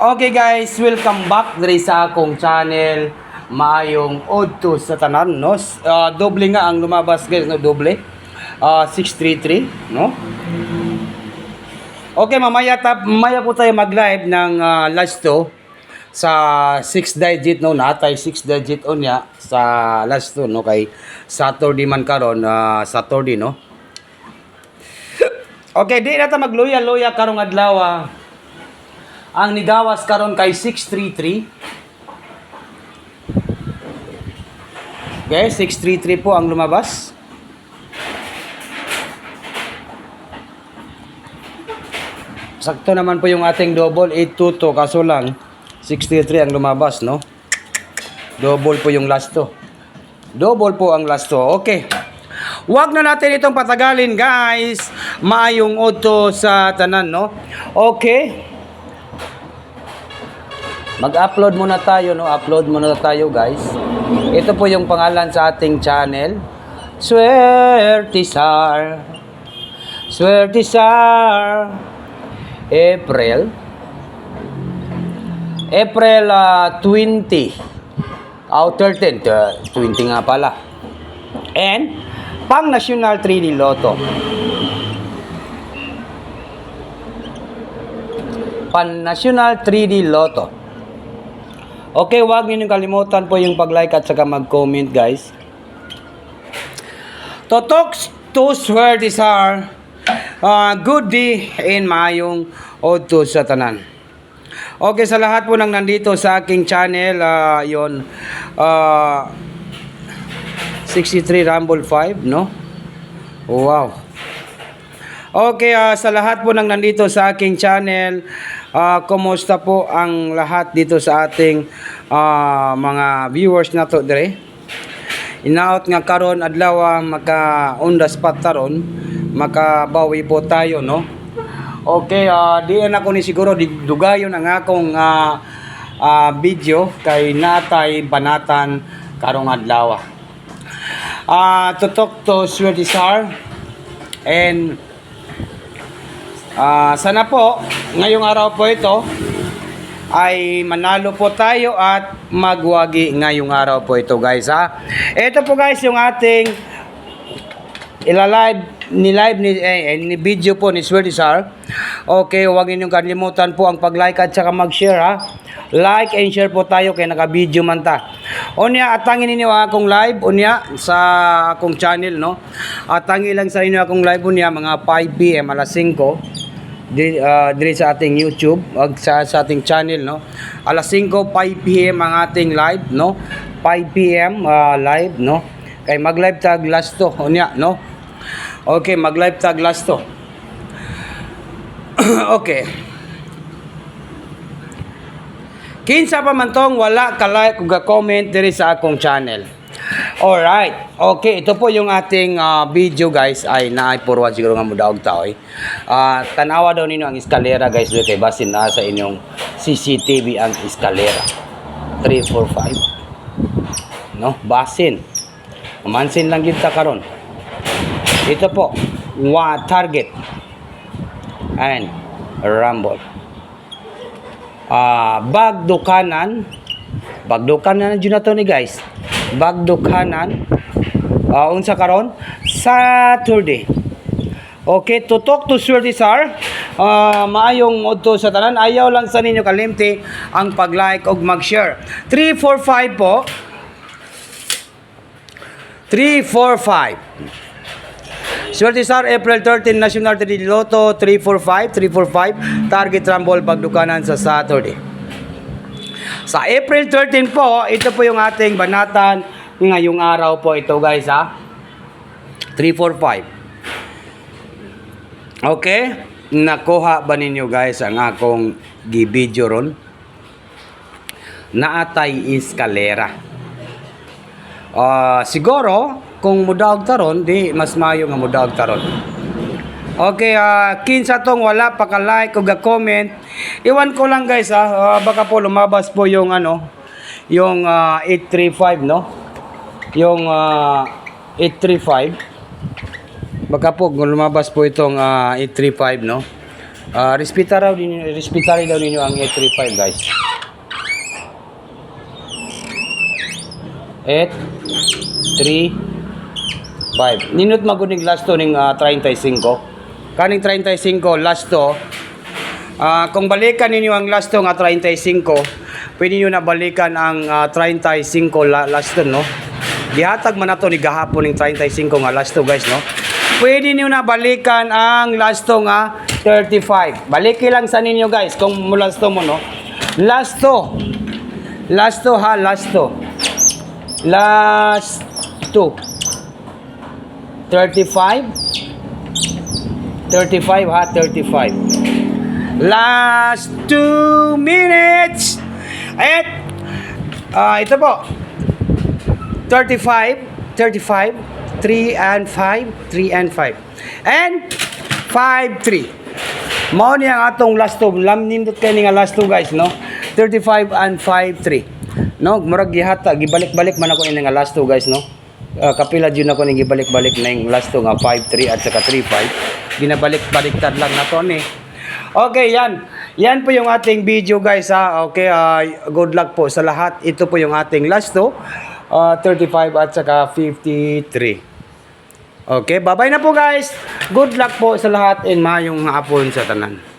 Okay guys, welcome back diri sa akong channel. Maayong odto sa tanan, no? Doble nga ang lumabas guys, no? Doble. 633, no? Okay, mamaya po tayo mag-live ng last 2 sa 6 digit, no? Natay 6 digit unya sa last 2, no? Kay Saturday man karon, Saturday, no? Okay, di na ta magluya-luya karong adlaw. Ang nigawas karon kay 633. Okay, 633 po ang lumabas. Sakto naman po yung ating double 822 kaso lang 633 ang lumabas, no? Double po yung last 2. Double po ang last 2. Okay. Huwag na natin itong patagalin, guys. Maayong odto sa tanan, no? Okay. Mag-upload muna tayo, no? Upload muna tayo, guys. Ito po yung pangalan sa ating channel. Swertisar. Swertisar. April 20. 13. 20 nga pala. And pang National 3D Lotto. Pan National 3D Lotto. Okay, huwag niyo kalimutan po yung pag-like at saka mag-comment, guys. Totok to Swertisar. Good day and maayong odto sa tanan. Okay, sa lahat po nang nandito sa aking channel, yon 63 Rumble 5, no? Wow. Okay, sa lahat po nang nandito sa aking channel, kumusta po ang lahat dito sa ating mga viewers na to dire? Inaot nga karon adlaw maka-on the spot taron, makabawi po tayo, no? Okay, di na ko ni siguro dugayon ang akong video kay natay banatan karong adlaw. Tutok to Swertisar and sana po ngayong araw po ito ay manalo po tayo at magwagi ngayong araw po ito, guys, ha. Ito po, guys, yung ating live ni video po ni Swertisar. Okay, huwag ninyong kalimutan po ang pag-like at saka mag-share, ha. Like and share po tayo kay naka-video man ta. Unya, atangin ninyo akong live unya sa akong channel, no. Atangin lang sa inyo akong live unya mga 5 PM alas 5 diri sa ating YouTube sa ating channel, no. Alas 5 PM ang ating live, no. 5 PM live, no. Kay mag-live tag last 2 unya, no. Okay, mag-live tag last 2. Okay. Kinsa pa man tong wala ka like ug comment diri sa akong channel. Alright. Okay, ito po yung ating video, guys. Ay naay-forward siguro nga mudaog ta oy. Tanawa daw ninyo ang eskalera, guys, dito kay basin na sa inyong CCTV ang eskalera. 345. No, basin. Mansin lang gyud ta karon. Ito po, target. And rumble. Bagdukanan jud na to ni, guys. Bagdukanan unsa karon Saturday. Okay, tutok to Swertisar. Maayong odto sa tanan. Ayaw lang sa ninyo kalimti ang pag-like ug mag-share. 345 po. 345. Swertisar April 13 National 3D Lotto 345 target rumble Bagdukanan sa Saturday. Sa April 13 po, ito po yung ating banatan ngayong araw po ito, guys, ha. 345. Okay? Nakuha ba ninyo, guys, ang akong gi-video ron? Naatay eskalera. Siguro kung mudaog taron, di mas mayo nga mudaog taron. Okay, kinsa tong wala pa ka-like o ga-comment. Iwan ko lang, guys, baka po lumabas po yung yung 835, no? Yung 835. Baka po lumabas po itong 835, no? Respetary daw ninyo ang 835 guys. 835. Ninot magunig last to ning 35. Kaning 35 last to. Kung balikan ninyo ang last to nga 35, pwede nyo na balikan ang 35 last to, no? Gihatag man nato ni gahapon ning 35 nga last to guys, no? Pwede nyo na balikan ang last to nga 35. Baliki lang sa ninyo guys kung mo last to mo, no? Last to ha, last to 35 ha, 35. Last 2 minutes. At ito po. 35, 3 and 5, 3 and 5. And 5, 3. Mao ni ang atong last 2. Nindot kayo nga last 2 guys, no? 35 and 5, 3. No, murag gihata, gibalik-balik man ako ini nga last 2 guys, no? Kapila jud ako ni gibalik-balik na yung last 2 nga 5, 3 at saka 3, 5. Ginabalik-baliktad lang na to ni. Okay, yan. Yan po yung ating video guys ha. Okay, good luck po sa lahat. Ito po yung ating last 35 at saka 53. Okay, bye-bye na po guys. Good luck po sa lahat and mayong hapon sa tanan.